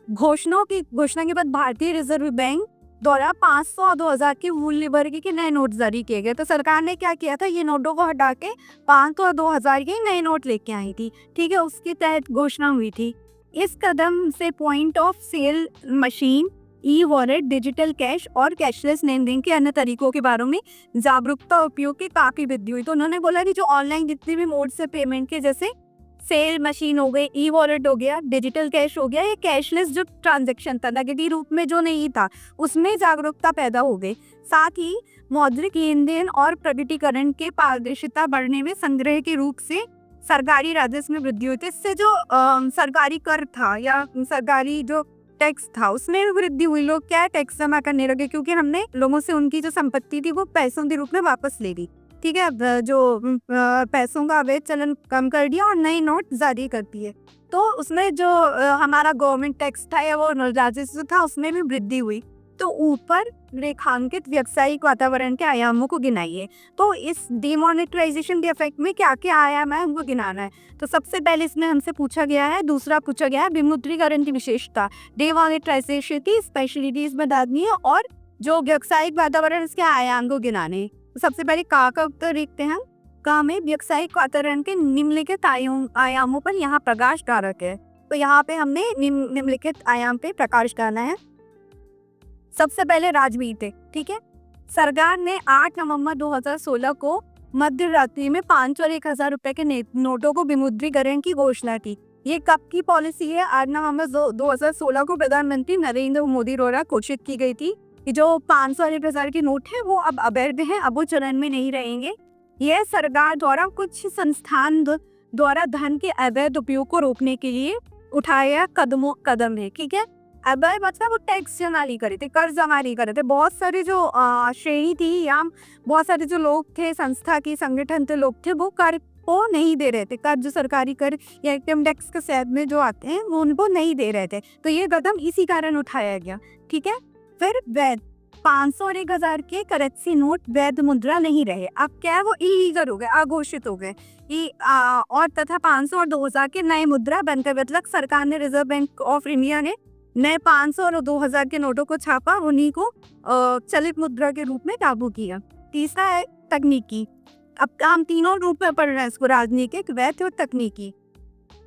घोषणा के बाद भारतीय रिजर्व बैंक द्वारा 500 और 2000 के मूल्य वर्ग के नए नोट जारी किए गए। तो सरकार ने क्या किया था, ये नोटों को हटा के 500 और 2000 के नए नोट लेके आई थी। ठीक है, उसके तहत घोषणा हुई थी। इस कदम से point of sale machine, e wallet, digital cash और कैशलेस लेन देन के अन्य तरीकों के बारे में जागरूकता उपयोग की काफी वृद्धि हुई। तो उन्होंने बोला कि जो ऑनलाइन जितने भी मोड से पेमेंट के, जैसे सेल मशीन हो गई, ई वॉलेट हो गया, डिजिटल कैश हो गया, ये कैशलेस जो ट्रांजैक्शन था नगदी रूप में जो नहीं था, उसमें जागरूकता पैदा हो गई। साथ ही मौद्रिक लेन देन और प्रगटीकरण के पारदर्शिता बढ़ने में संग्रह के रूप से सरकारी राजस्व में वृद्धि हुई थी। इससे जो सरकारी कर था या सरकारी जो टैक्स था उसमें वृद्धि हुई। लोग क्या टैक्स जमा करने लगे क्योंकि हमने लोगों से उनकी जो संपत्ति थी वो पैसों के रूप में वापस ले ली। ठीक है, जो पैसों का अवैध चलन कम कर दिया और नए नोट जारी करती है, तो उसमें जो हमारा गवर्नमेंट टैक्स था या वो राजस्व था उसमें भी वृद्धि हुई। तो ऊपर रेखांकित व्यावसायिक वातावरण के आयामों को गिनाइए। तो इस डिमोनेटाइजेशन के इफेक्ट में क्या क्या आयाम है उनको गिनाना है। तो सबसे पहले इसमें हमसे पूछा गया है, दूसरा पूछा गया है विमुद्रीकरण की विशेषता, डिमोनेटाइजेशन की स्पेशलिटीज बतानी है और जो व्यावसायिक वातावरण इसके आयाम को गिनाने। तो सबसे पहले का उत्तर देखते हैं। का में व्यावसायिक वातावरण के निम्नलिखित आयामों पर यहाँ प्रकाश कारक है। तो यहाँ पे हमने निम्नलिखित आयाम पे प्रकाश डालना है। सबसे पहले राजनीतिक। ठीक है, सरकार ने 8 नवंबर 2016 को मध्य रात्रि में 500 और 1000 रुपए के नोटों को विमुद्रीकरण की घोषणा की। ये कब की पॉलिसी है? 8 नवंबर 2016 को प्रधानमंत्री नरेंद्र मोदी द्वारा घोषित की गई थी। कि जो 500 और 1000 के नोट है वो अब अवैध हैं, अब वो चलन में नहीं रहेंगे। यह सरकार द्वारा कुछ संस्थान द्वारा धन के अवैध उपयोग को रोकने के लिए उठाया कदम है। ठीक है, अवैध मतलब वो टैक्स जमा नहीं करे थे, कर्ज जमा नहीं करे थे। बहुत सारे जो श्रेणी थी या बहुत सारे जो लोग थे, संस्था की संगठन थे, लोग थे, वो कर को नहीं दे रहे थे। कर जो सरकारी कर या इनकम टैक्स के स्लैब में जो आते हैं वो उनको नहीं दे रहे थे। तो ये कदम इसी कारण उठाया गया। ठीक है, फिर वैध 500 और 1000 के करेंसी नोट वैध मुद्रा नहीं रहे। अब क्या है, वो इलीगल हो गए, अघोषित हो गए कि और तथा 500 और 2000 के नए मुद्रा बनकर, मतलब सरकार ने, रिजर्व बैंक ऑफ इंडिया ने नए 500 और 2000 के नोटों को छापा, उन्हीं को चलित मुद्रा के रूप में लागू किया। तीसरा है तकनीकी। अब हम तीनों रूप में पढ़ रहे हैं इसको, राजनीतिक, वैध और तकनीकी।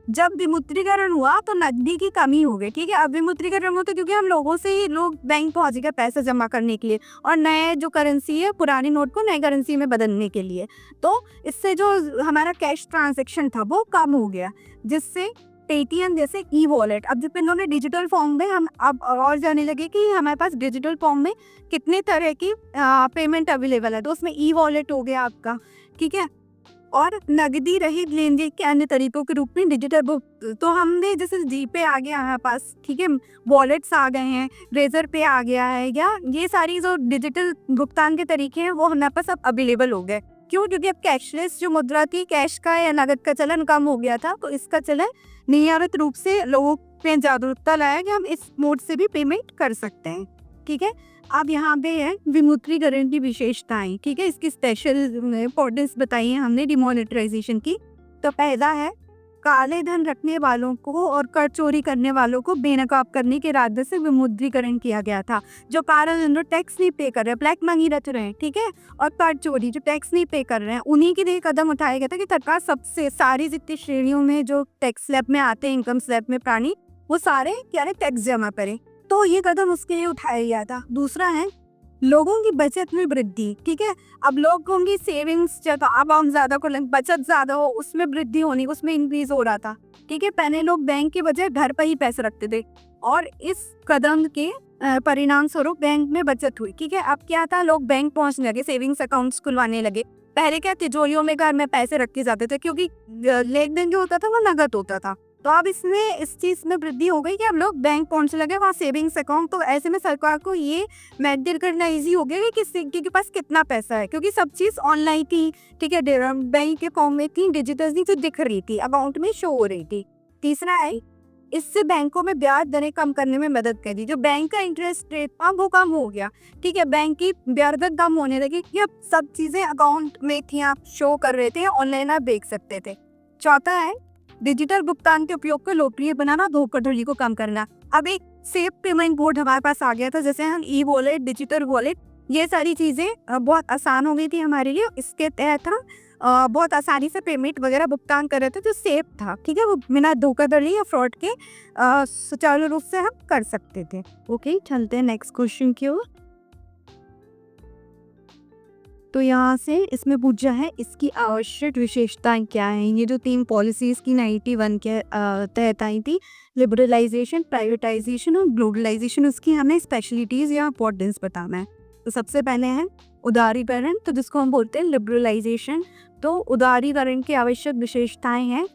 जब विमुद्रीकरण हुआ तो नकदी की कमी हो गई। ठीक है, अब विमुद्रीकरण हुआ तो क्योंकि हम लोगों से ही लोग बैंक पहुंच गए पैसे जमा करने के लिए, और नए जो करेंसी है पुरानी नोट को नई करेंसी में बदलने के लिए, तो इससे जो हमारा कैश ट्रांजैक्शन था वो कम हो गया, जिससे पेटीएम जैसे ई वॉलेट, अब जब इन्होंने डिजिटल फॉर्म में, हम अब और जाने लगे कि हमारे पास डिजिटल फॉर्म में कितने तरह की पेमेंट अवेलेबल है, तो उसमें ई वॉलेट हो गया आपका। ठीक है, और नगदी रहित लेन देन के अन्य तरीकों के रूप में डिजिटल तो हमने जैसे जीपे आ गया हमारे पास, ठीक है, वॉलेट्स आ गए हैं, रेजर पे आ गया है, या ये सारी जो डिजिटल भुगतान के तरीके हैं वो हमारे पास अब अवेलेबल हो गए। क्यों? क्योंकि अब कैशलेस जो मुद्रा थी, कैश का या नगद का चलन कम हो गया था, तो इसका चलन नियमित रूप से लोगों में जागरूकता लाया कि हम इस मोड से भी पेमेंट कर सकते हैं। ठीक है, अब यहाँ पे है विमुद्रीकरण की विशेषताएं। ठीक है, इसकी स्पेशल इम्पोर्टेंस बताई है हमने डिमोनेटाइजेशन की। तो पहला है, काले धन रखने वालों को और कर चोरी करने वालों को बेनकाब करने के इरादे से विमुद्रीकरण किया गया था। जो कारण टैक्स नहीं पे कर रहे, ब्लैक मनी रख रहे हैं, ठीक है, और कर चोरी जो टैक्स नहीं पे कर रहे हैं, उन्हीं के लिए कदम उठाया गया था कि सरकार सबसे सारी जितनी श्रेणियों में जो टैक्स स्लैब में आते हैं, इनकम स्लैब में प्राणी, वो सारे क्या है, टैक्स जमा करें। तो ये कदम उसके लिए उठाया गया था। दूसरा है लोगों की बचत में वृद्धि। ठीक है, अब लोगों की सेविंग्स जब अब ज्यादा को बचत ज्यादा हो, उसमें वृद्धि होनी, उसमें इंक्रीज हो रहा था। ठीक है, पहले लोग बैंक के बजाय घर पर ही पैसे रखते थे, और इस कदम के परिणाम स्वरूप बैंक में बचत हुई। ठीक है, अब क्या था, लोग बैंक पहुंचने लगे, सेविंग्स अकाउंट्स खुलवाने लगे। पहले क्या, तिजोरियों में घर में पैसे रखे जाते थे, क्योंकि लेन देन जो होता था वो नगद होता था। तो अब इसमें इस चीज में वृद्धि हो गई कि अब लोग बैंक पहुंचने लगे, वहाँ सेविंग्स अकाउंट। तो ऐसे में सरकार को ये मेंटेन करना इजी हो गया कि किसी के पास कितना पैसा है, क्योंकि सब चीज ऑनलाइन थी। ठीक है, बैंक के फॉर्म में थी, डिजिटल थी, जो दिख रही थी, अकाउंट में शो हो रही थी। तीसरा है, इससे बैंकों में ब्याज दरें कम करने में मदद करी। जो बैंक का इंटरेस्ट रेट था वो कम हो गया। ठीक है, बैंक की ब्याज दर कम होने लगी कि अब सब चीजें अकाउंट में थी, आप शो कर रहे थे, ऑनलाइन आप देख सकते थे। चौथा है, डिजिटल भुगतान के उपयोग को लोकप्रिय बनाना, धोखाधड़ी को कम करना। अब एक सेफ पेमेंट बोर्ड हमारे पास आ गया था, जैसे हम ई वॉलेट, डिजिटल वॉलेट, ये सारी चीजें बहुत आसान हो गई थी हमारे लिए। इसके तहत हम बहुत आसानी से पेमेंट वगैरह भुगतान कर रहे थे, जो सेफ था। ठीक है, वो बिना धोखाधड़ी या फ्रॉड के सुचारू रूप से हम कर सकते थे। ओके, चलते हैं नेक्स्ट क्वेश्चन की ओर। तो यहाँ से इसमें पूछा है इसकी आवश्यक विशेषताएं क्या हैं। ये जो 3 पॉलिसीज की 91 के तहत आई थी, लिबरलाइजेशन, प्राइवेटाइजेशन और ग्लोबलाइजेशन, उसकी हमें स्पेशलिटीज़ या इंपॉर्टेंस बताना है। तो सबसे पहले है उदारीकरण, तो जिसको हम बोलते हैं लिबरलाइजेशन। तो उदारीकरण की आवश्यक विशेषताएं हैं।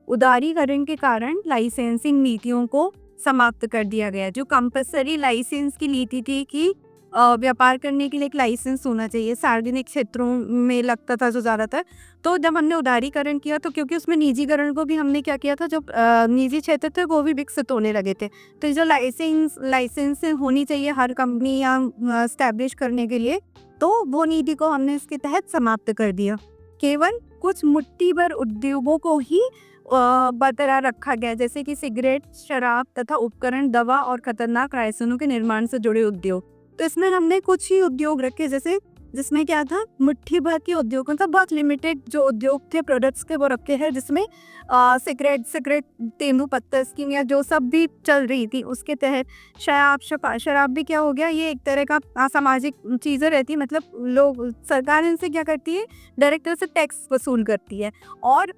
उदारीकरण के कारण लाइसेंसिंग नीतियों को समाप्त कर दिया गया। जो कंपल्सरी लाइसेंस की नीति थी कि व्यापार करने के लिए एक लाइसेंस होना चाहिए, सार्वजनिक क्षेत्रों में लगता था जो ज़्यादातर। तो जब हमने उदारीकरण किया, तो क्योंकि उसमें निजीकरण को भी हमने क्या किया था, जो निजी क्षेत्र थे वो भी विकसित होने लगे थे। तो जो लाइसेंस होनी चाहिए हर कंपनी या स्टैब्लिश करने के लिए, तो वो नीति को हमने इसके तहत समाप्त कर दिया। केवल कुछ मुट्ठी भर उद्योगों को ही बरकरार रखा गया, जैसे कि सिगरेट, शराब तथा उपकरण, दवा और खतरनाक रासायनों के निर्माण से जुड़े उद्योग। तो इसमें हमने कुछ ही उद्योग रखे, जैसे जिसमें क्या था, मुट्ठी भर के उद्योग, मतलब बहुत लिमिटेड जो उद्योग थे प्रोडक्ट्स के, वो रखे हैं, जिसमें सिगरेट, तेंदूपत्ता स्कीम या जो सब भी चल रही थी उसके तहत। शराब भी क्या हो गया, ये एक तरह का असामाजिक चीज़ें रहती, मतलब लोग, सरकार इनसे क्या करती है, डायरेक्ट से टैक्स वसूल करती है। और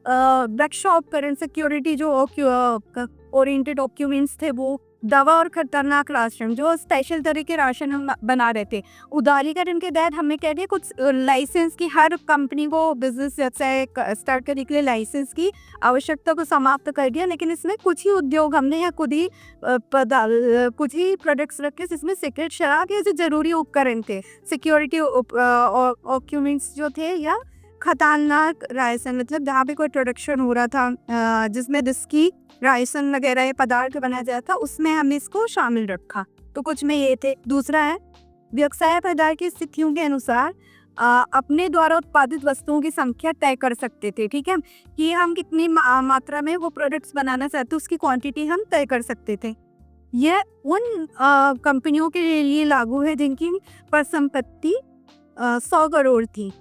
रक्षा उपकरण, सिक्योरिटी जो ओरिएंटेड डॉक्यूमेंट्स थे वो दवा और खतरनाक राशन, जो स्पेशल तरह के राशन हम बना रहे थे। उदारीकरण के तहत हमने क्या किया, कुछ लाइसेंस की, हर कंपनी को बिजनेस व्यवसाय स्टार्ट करने के लिए लाइसेंस की आवश्यकता को समाप्त कर दिया। लेकिन इसमें कुछ ही उद्योग हमने या कुछ ही प्रोडक्ट्स रखे जिसमें सिगरेट, शराब या जो जरूरी उपकरण थे, सिक्योरिटी ऑक्यूमेंट्स जो थे, या खतरनाक रायसन, मतलब जहाँ पे कोई प्रोडक्शन हो रहा था जिसमें रिस्की रायसन वगैरह या पदार्थ बनाया जाता था, उसमें हमने इसको शामिल रखा। तो कुछ में ये थे। दूसरा है, व्यवसाय पदार्थ की स्थितियों के अनुसार अपने द्वारा उत्पादित वस्तुओं की संख्या तय कर सकते थे। ठीक है, कि हम कितनी मात्रा में वो प्रोडक्ट्स बनाना चाहते, उसकी क्वांटिटी हम तय कर सकते थे। यह उन कंपनियों के लिए लागू है जिनकी परिसंपत्ति 100 करोड़ थी,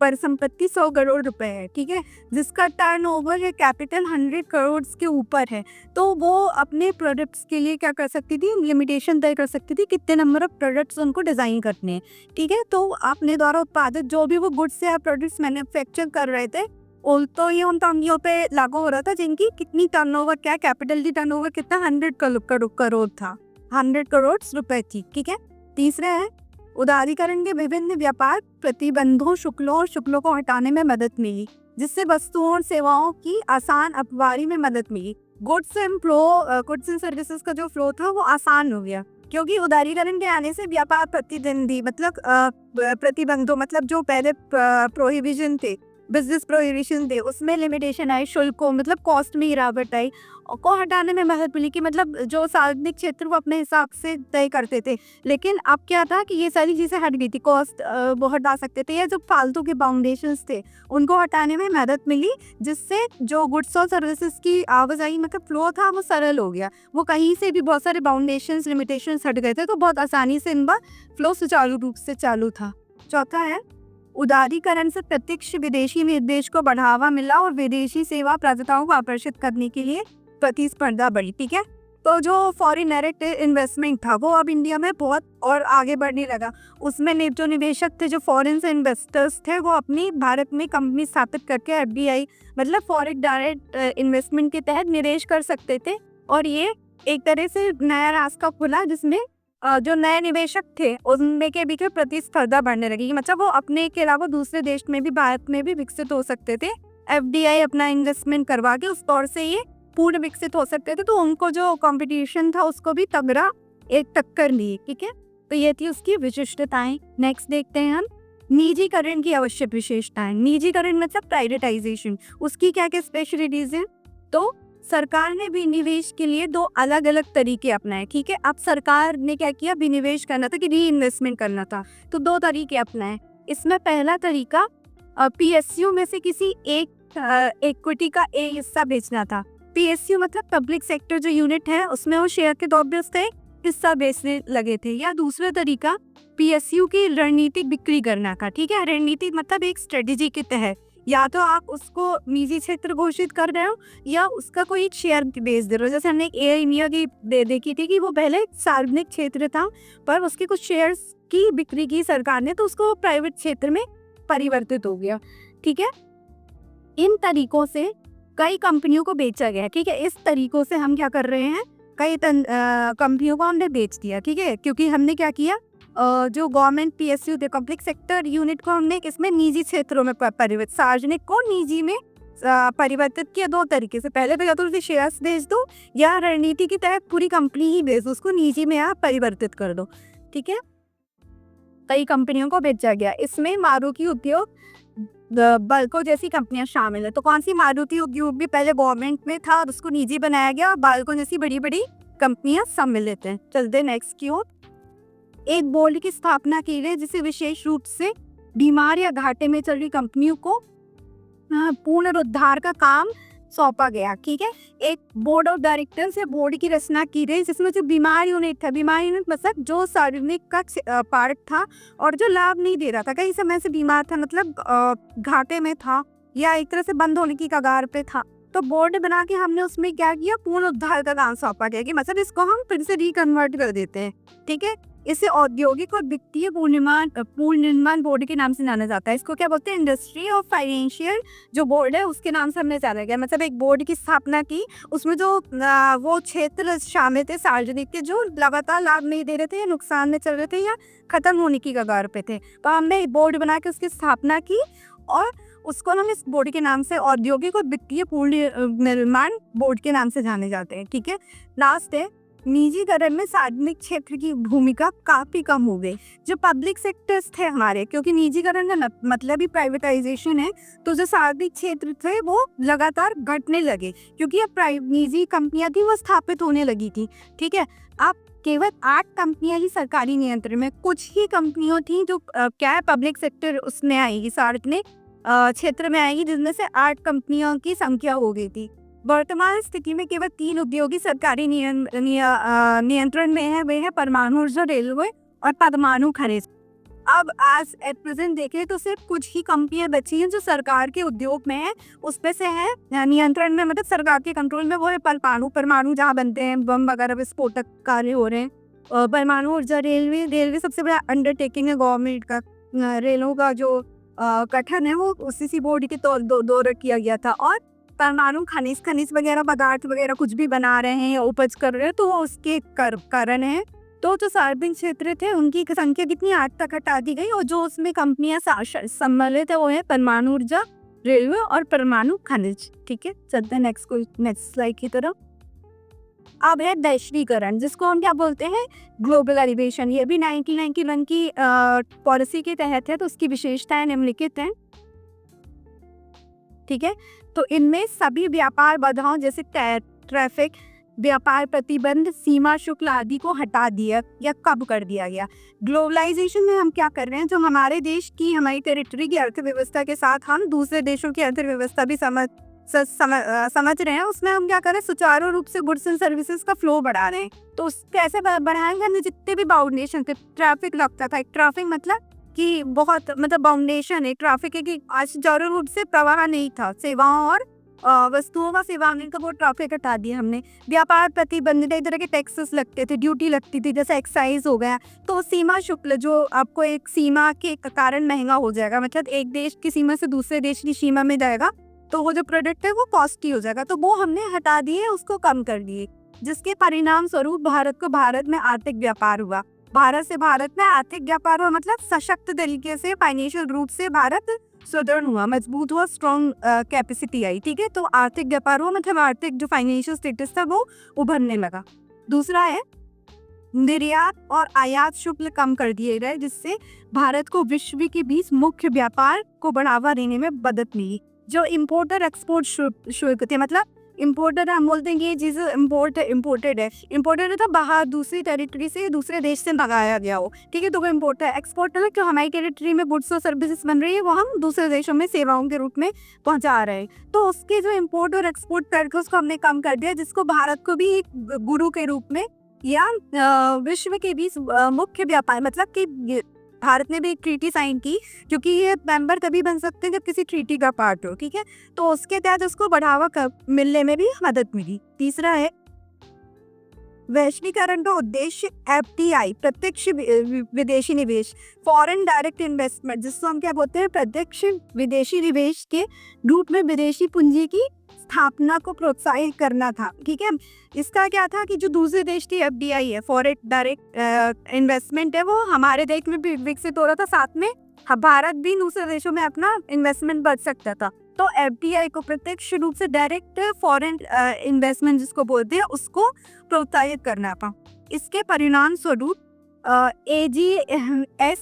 परिसंपत्ति 100 करोड़ रुपए है। ठीक है, जिसका टर्नओवर है कैपिटल 100 करोड़ के ऊपर है, तो वो अपने प्रोडक्ट्स के लिए क्या कर सकती थी, लिमिटेशन तय कर सकती थी कितने नंबर ऑफ प्रोडक्ट्स उनको डिजाइन करने हैं। ठीक है, तो अपने द्वारा उत्पादित जो भी वो गुड्स या प्रोडक्ट्स मैन्युफैक्चर कर रहे थे, तो ये उन कंपनियों पे लागू हो रहा था जिनकी कितनी टर्नओवर, क्या कैपिटल की टर्नओवर कितना 100 करोड़ था, 100 करोड़ रुपए थी। ठीक है। तीसरा है, उदारीकरण के विभिन्न व्यापार प्रतिबंधों, शुल्कों को हटाने में मदद मिली, जिससे वस्तुओं और सेवाओं की आसान आपूर्ति में मदद मिली। गुड्स एंड सर्विसेज का जो फ्लो था वो आसान हो गया, क्योंकि उदारीकरण के आने से व्यापार प्रतिद्वंदी मतलब प्रतिबंधों, मतलब जो पहले प्रोहिबिशन थे, बिजनेस प्रोहिबिशन थे, उसमें लिमिटेशन आई, शुल्कों मतलब कॉस्ट में गिरावट आई, को हटाने में मदद मिली कि मतलब जो सार्वजनिक क्षेत्र वो अपने हिसाब से तय करते थे। लेकिन अब क्या था कि ये सारी चीज़ें हट गई थी, कॉस्ट वो हटा सकते थे, या जो फालतू के बाउंडेशंस थे उनको हटाने में मदद मिली, जिससे जो गुड्स और सर्विसेज की आवाजाही मतलब फ्लो था वो सरल हो गया। वो कहीं से भी बहुत सारे बाउंडेशंस, लिमिटेशंस हट गए थे, तो बहुत आसानी से इनका फ्लो सुचारू रूप से चालू था। चौथा है, उदारीकरण से प्रत्यक्ष विदेशी निवेश को बढ़ावा मिला और विदेशी सेवा प्रदाताओं को आकर्षित करने के लिए प्रतिस्पर्धा बढ़ी। ठीक है, तो जो फॉरेन डायरेक्ट इन्वेस्टमेंट था वो अब इंडिया में बहुत और आगे बढ़ने लगा। उसमें जो निवेशक थे, जो फॉरेन से इन्वेस्टर्स थे, वो अपनी भारत में कंपनी स्थापित करके FDI मतलब फॉरेन डायरेक्ट इन्वेस्टमेंट के तहत निवेश कर सकते थे। और ये एक तरह से नया रास्ता खुला, जिसमें जो नए निवेशक थे उनमें के बीच प्रतिस्पर्धा बढ़ने लगी, मतलब वो अपने के अलावा दूसरे देश में भी, भारत में भी विकसित हो सकते थे। FDI अपना इन्वेस्टमेंट करवा के उस तौर से ये पूर्ण विकसित हो सकते थे, तो उनको जो कंपटीशन था उसको भी तगड़ा एक टक्कर ली। ठीक है, तो ये थी उसकी विशिष्टताएं। नेक्स्ट देखते हैं हम निजीकरण की आवश्यक विशेषताएं। निजीकरण मतलब प्राइवेटाइजेशन, उसकी क्या क्या स्पेशलिटीज हैं। तो सरकार ने विनिवेश के लिए 2 अलग अलग तरीके अपनाए। ठीक है, अब सरकार ने क्या किया, विनिवेश करना था कि री इन्वेस्टमेंट करना था, तो 2 तरीके अपनाए। इसमें पहला तरीका PSU में से किसी एक इक्विटी का एक हिस्सा बेचना था। PSU मतलब पब्लिक सेक्टर जो यूनिट है, उसमें वो शेयर के तौर पे उसका एक हिस्सा बेचने लगे थे। या दूसरा तरीका PSU की रणनीतिक बिक्री करना था। ठीक है, रणनीतिक मतलब एक स्ट्रेटेजी के तहत, या तो आप उसको निजी क्षेत्र घोषित कर रहे हो या उसका कोई एक शेयर बेच दे रहे हो। जैसे हमने एक एयर इंडिया की देखी थी कि वो पहले सार्वजनिक क्षेत्र था, पर उसके कुछ शेयर्स की बिक्री की सरकार ने, तो उसको प्राइवेट क्षेत्र में परिवर्तित हो गया। ठीक है, इन तरीकों से कई कंपनियों को बेचा गया। ठीक है, इस तरीकों से हम क्या कर रहे हैं, कई कंपनियों को हमने बेच दिया। ठीक है, क्योंकि हमने क्या किया, जो गवर्नमेंट PSU थे, पब्लिक सेक्टर यूनिट को हमने इसमें निजी क्षेत्रों में परिवर्तित, सार्वजनिक को निजी में परिवर्तित किया 2 तरीके से। पहले तो या तो उसे शेयर्स बेच दो, या रणनीति के तहत पूरी कंपनी ही बेच दो, उसको निजी में आप परिवर्तित कर दो। ठीक है, कई कंपनियों को बेचा गया। इसमें मारुति उद्योग, बाल्को जैसी कंपनियां शामिल है। तो कौन सी, मारुति उद्योग भी पहले गवर्नमेंट में था और उसको निजी बनाया गया, और बाल्को जैसी बड़ी बड़ी कंपनियां सम्मिलित हैं। चलते नेक्स्ट की ओर। एक बोर्ड की स्थापना की गई, जिसे विशेष रूप से बीमार या घाटे में चल रही कंपनियों को पुनरुद्धार का काम सौंपा गया। ठीक है, एक बोर्ड ऑफ डायरेक्टर्स या बोर्ड की रचना की गई, जिसमें जो बीमार यूनिट था, बीमार यूनिट मतलब जो सार्वजनिक का पार्ट था और जो लाभ नहीं दे रहा था, कई समय से बीमार था, मतलब घाटे में था या एक तरह से बंद होने की कगार पे था, तो बोर्ड बना के हमने उसमें क्या किया, पुनरुद्धार का काम सौंपा गया कि मतलब इसको हम फिर से रिकन्वर्ट कर देते हैं। ठीक है, इसे औद्योगिक और वित्तीय पुनर्निर्माण बोर्ड के नाम से जाना जाता है। इसको क्या बोलते हैं? इंडस्ट्री और फाइनेंशियल जो बोर्ड है उसके नाम से हमने जाना गया। मतलब एक बोर्ड की स्थापना की, उसमें जो वो क्षेत्र शामिल थे सार्वजनिक के, जो लगातार लाभ नहीं दे रहे थे या नुकसान में चल रहे थे या खत्म होने की कगार पे थे, तो हमने बोर्ड बना के उसकी स्थापना की और उसको हम इस बोर्ड के नाम से औद्योगिक और वित्तीय पुनर्निर्माण बोर्ड के नाम से जाने जाते हैं। ठीक है, लास्ट है निजीकरण में सार्वजनिक क्षेत्र की भूमिका काफी कम हो गई। जो पब्लिक सेक्टर्स थे हमारे, क्योंकि निजीकरण का मतलब ही प्राइवेटाइजेशन है, तो जो सार्वजनिक क्षेत्र थे वो लगातार घटने लगे, क्योंकि अब निजी कंपनियां थी वो स्थापित होने लगी थी। ठीक है, अब केवल 8 कंपनियां ही सरकारी नियंत्रण में, कुछ ही कंपनियों थी जो क्या है पब्लिक सेक्टर उसमें आएगी, सार्वजनिक क्षेत्र में आएगी, जिसमें से 8 कंपनियों की संख्या हो गई थी। वर्तमान स्थिति में केवल 3 उद्योगी सरकारी नियंत्रण में है, वे है परमाणु ऊर्जा, रेलवे और परमाणु खनिज। अब आज एट प्रेजेंट देखें तो सिर्फ कुछ ही कंपनियां बची हैं जो सरकार के उद्योग में है, उसमें से है नियंत्रण में, मतलब सरकार के कंट्रोल में, वो है परमाणु जहाँ बनते हैं, बम वगैरह विस्फोटक कार्य हो रहे हैं। परमाणु ऊर्जा, रेलवे सबसे बड़ा अंडरटेकिंग है गवर्नमेंट का। रेलों का जो गठन है वो उसी बोर्ड के दौर किया गया था। और परमाणु खनिज वगैरह, पदार्थ वगैरह कुछ भी बना रहे हैं या उपज कर रहे हैं, तो वो उसके कारण है। तो जो सार्वजनिक क्षेत्र थे उनकी संख्या कितनी 8 तक हटा दी गई, और जो उसमें कंपनियां सम्मिलित है वो है परमाणु ऊर्जा, रेलवे और परमाणु खनिज। ठीक है, चलते हैं नेक्स्ट स्लाइड की तरफ। अब है वैश्वीकरण, जिसको हम क्या बोलते हैं? ग्लोबलाइजेशन। ये भी 1991 की पॉलिसी के तहत है, तो उसकी विशेषताएं निम्नलिखित हैं। ठीक है, तो इनमें सभी व्यापार बाधाओं जैसे ट्रैफिक, व्यापार प्रतिबंध, सीमा शुल्क आदि को हटा दिया या कम कर दिया गया। ग्लोबलाइजेशन में हम क्या कर रहे हैं? जो हमारे देश की, हमारी टेरिटरी की अर्थव्यवस्था के साथ हम दूसरे देशों की अर्थव्यवस्था भी समझ रहे हैं, उसमें हम क्या करें? सुचारू रूप से गुड्स एंड सर्विसेज का फ्लो बढ़ा रहे हैं। तो उसके कैसे बढ़ाएंगे? हमने जितने भी बाउंडेशन थे, ट्रैफिक लगता था, ट्रैफिक मतलब कि बहुत, मतलब बाउंडेशन है, ट्रैफिक है कि आज सुचारू रूप से प्रवाह नहीं था, सेवाओं और वस्तुओं का सेवाओं का वो ट्रैफिक हटा दिया हमने। व्यापार प्रतिबंध, इस तरह के टैक्सेस लगते थे, ड्यूटी लगती थी, जैसे एक्साइज हो गया। तो सीमा शुल्क जो आपको एक सीमा के कारण महंगा हो जाएगा, मतलब एक देश की सीमा से दूसरे देश की सीमा में जाएगा, तो वो जो प्रोडक्ट है वो कॉस्टली हो जाएगा, तो वो हमने हटा दिए, उसको कम कर दिए, जिसके परिणाम स्वरूप भारत में आर्थिक व्यापार हुआ। भारत से भारत में आर्थिक व्यापार हुआ, मतलब सशक्त तरीके से फाइनेंशियल रूप से भारत सुदृढ़ हुआ, मजबूत हुआ, स्ट्रॉन्ग कैपेसिटी आई। ठीक है, तो आर्थिक व्यापार हुआ, मतलब आर्थिक जो फाइनेंशियल स्टेटस था वो उभरने लगा। दूसरा है निर्यात और आयात शुल्क कम कर दिए गए, जिससे भारत को विश्व के बीच मुख्य व्यापार को बढ़ावा देने में मदद मिली। जो इम्पोर्ट और एक्सपोर्ट शुल्क थे, मतलब इम्पोर्टर हम बोलते हैं कि ये चीज़ इम्पोर्टेड है, इम्पोर्टेड था बाहर दूसरी टेरिटरी से, दूसरे देश से मंगाया गया हो। ठीक है, तो वो इम्पोर्ट है। एक्सपोर्ट मतलब जो हमारी टेरिटरी में गुड्स और सर्विसेज बन रही है वो हम दूसरे देशों में सेवाओं के रूप में पहुंचा रहे हैं। तो उसके जो इम्पोर्ट और एक्सपोर्ट करके उसको हमने कम कर दिया, जिसको भारत को भी एक गुरु के रूप में या विश्व के बीच मुख्य व्यापार, मतलब कि भारत ने भी एक ट्रीटी साइन की, क्योंकि ये मेंबर तभी बन सकते हैं जब किसी ट्रीटी का पार्ट हो। ठीक है, तो उसके तहत उसको बढ़ावा मिलने में भी मदद मिली। तीसरा है वैश्वीकरण का उद्देश्य FDI, प्रत्यक्ष विदेशी निवेश, फॉरेन डायरेक्ट इन्वेस्टमेंट, जिसको हम क्या बोलते हैं? प्रत्यक्ष विदेशी निवेश के रूप में विदेशी पूंजी की स्थापना को प्रोत्साहित करना था। ठीक है, इसका क्या था कि जो दूसरे देश की FDI है, फॉरेन डायरेक्ट इन्वेस्टमेंट है, वो हमारे देश में भी विकसित हो रहा था, साथ में भारत भी दूसरे देशों में अपना इन्वेस्टमेंट बढ़ सकता था। तो FDI को, प्रत्यक्ष रूप से डायरेक्ट फॉरेन इन्वेस्टमेंट जिसको बोलते हैं, उसको प्रोत्साहित करना था। इसके परिणाम स्वरूप AGSEZ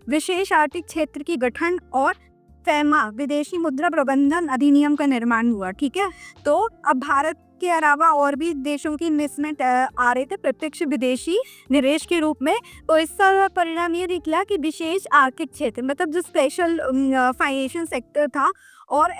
विशेष आर्थिक क्षेत्र की गठन और FEMA विदेशी मुद्रा प्रबंधन अधिनियम का निर्माण हुआ। ठीक है, तो अब भारत के अलावा और भी देशों की इन्वेस्टमेंट आ रहे थे प्रत्यक्ष विदेशी निवेश के रूप में। तो इसका परिणाम ये निकला कि विशेष आर्थिक क्षेत्र, मतलब जो स्पेशल फाइनेंशियल सेक्टर था, और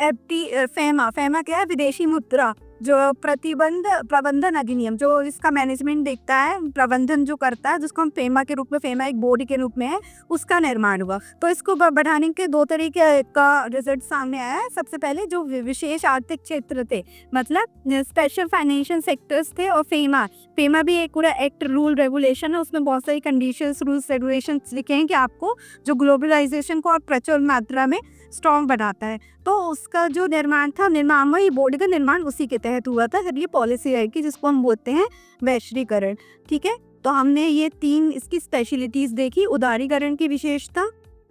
FEMA क्या है? विदेशी मुद्रा जो प्रबंधन अधिनियम जो इसका मैनेजमेंट देखता है, प्रबंधन जो करता है, जिसको हम फेमा के रूप में, फेमा एक बोर्ड के रूप में है, उसका निर्माण हुआ। तो इसको बढ़ाने के 2 तरीके का रिजल्ट सामने आया है। सबसे पहले जो विशेष आर्थिक क्षेत्र थे, मतलब स्पेशल फाइनेंशियल सेक्टर्स थे, और फेमा भी एक पूरा एक्ट, रूल, रेगुलेशन है। उसमें बहुत सारी कंडीशंस, रूल्स, रेगुलेशंस लिखे हैं कि आपको जो ग्लोबलाइजेशन को और प्रचुर मात्रा में स्ट्रॉन्ग बनाता है। तो उसका जो निर्माण था, वही बोर्ड का निर्माण उसी के तहत हुआ था। फिर ये पॉलिसी आएगी जिसको हम बोलते हैं वैश्वीकरण। ठीक है, तो हमने ये 3 इसकी स्पेशलिटीज देखी, उदारीकरण की विशेषता,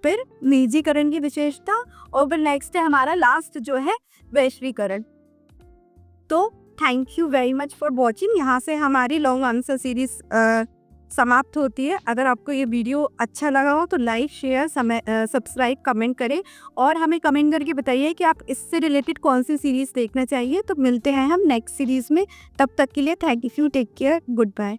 फिर निजीकरण की विशेषता, और फिर नेक्स्ट है हमारा लास्ट जो है वैश्वीकरण। तो thank you very much for watching. यहाँ से हमारी लॉन्ग आंसर सीरीज समाप्त होती है। अगर आपको ये वीडियो अच्छा लगा हो तो लाइक, शेयर, सब्सक्राइब, कमेंट करें, और हमें कमेंट करके बताइए कि आप इससे रिलेटेड कौन सी सीरीज़ देखना चाहिए। तो मिलते हैं हम नेक्स्ट सीरीज़ में, तब तक के लिए thank you, take care, good bye.